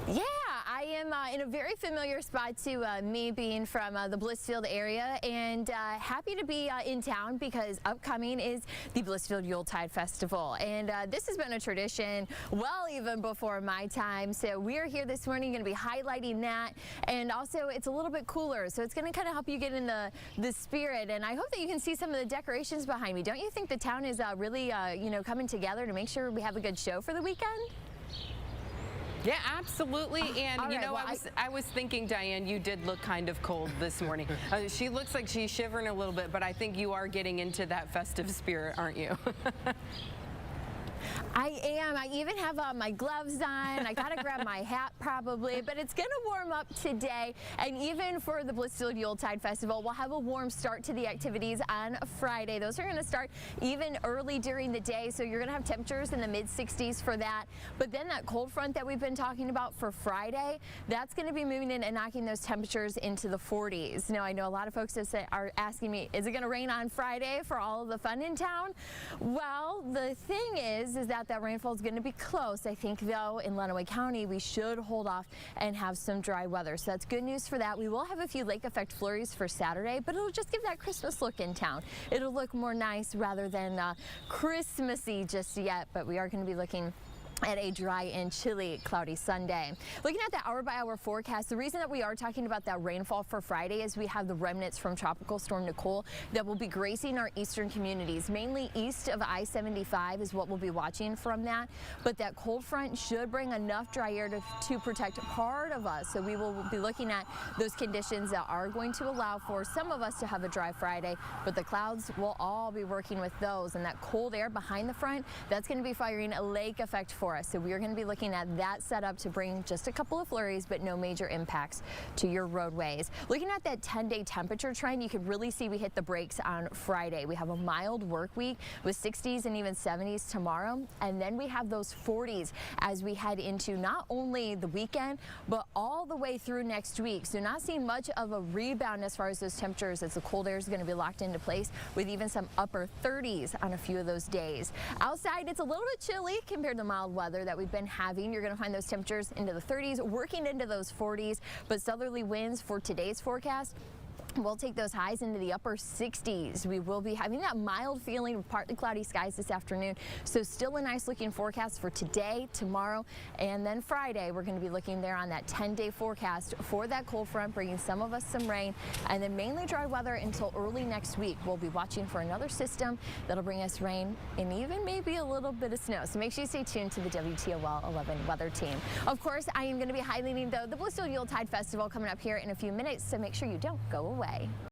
Yeah, I am in a very familiar spot to me being from the Blissfield area, and happy to be in town because upcoming is the Blissfield Yuletide Festival, and this has been a tradition well even before my time. So we are here this morning going to be highlighting that, and also it's a little bit cooler, so it's going to kind of help you get in the spirit. And I hope that you can see some of the decorations behind me. Don't you think the town is really coming together to make sure we have a good show for the weekend? Yeah, absolutely. And All you right, know, well, I was thinking, Diane, you did look kind of cold this morning. She looks like she's shivering a little bit, but I think you are getting into that festive spirit, aren't you? I am. I even have my gloves on. I gotta grab my hat probably, but it's gonna warm up today. And even for the Blissfield Yuletide Festival, we'll have a warm start to the activities on Friday. Those are gonna start even early during the day, so you're gonna have temperatures in the mid-60s for that. But then that cold front that we've been talking about for Friday, that's gonna be moving in and knocking those temperatures into the 40s. Now, I know a lot of folks are asking me, is it gonna rain on Friday for all of the fun in town? Well, the thing is that rainfall is going to be close. I think, though, in Lenawee County, we should hold off and have some dry weather. So that's good news for that. We will have a few lake effect flurries for Saturday, but it'll just give that Christmas look in town. It'll look more nice rather than Christmassy just yet, but we are going to be looking at a dry and chilly cloudy Sunday. Looking at the hour-by-hour forecast, the reason that we are talking about that rainfall for Friday is we have the remnants from Tropical Storm Nicole that will be gracing our eastern communities. Mainly east of I-75 is what we'll be watching from that, but that cold front should bring enough dry air to protect part of us. So we will be looking at those conditions that are going to allow for some of us to have a dry Friday, but the clouds will all be working with those, and that cold air behind the front, that's going to be firing a lake effect for us. So we are going to be looking at that setup to bring just a couple of flurries, but no major impacts to your roadways. Looking at that 10-day temperature trend, you could really see we hit the brakes on Friday. We have a mild work week with 60s and even 70s tomorrow, and then we have those 40s as we head into not only the weekend, but all the way through next week. So not seeing much of a rebound as far as those temperatures, as the cold air is going to be locked into place with even some upper 30s on a few of those days. Outside, it's a little bit chilly compared to mild weather that we've been having. You're going to find those temperatures into the 30s, working into those 40s, but southerly winds for today's forecast, we'll take those highs into the upper 60s. We will be having that mild feeling of partly cloudy skies this afternoon. So still a nice looking forecast for today, tomorrow, and then Friday. We're going to be looking there on that 10-day forecast for that cold front, bringing some of us some rain, and then mainly dry weather until early next week. We'll be watching for another system that'll bring us rain and even maybe a little bit of snow. So make sure you stay tuned to the WTOL 11 weather team. Of course, I am going to be highlighting the Blissfield Yuletide Festival coming up here in a few minutes, so make sure you don't go away.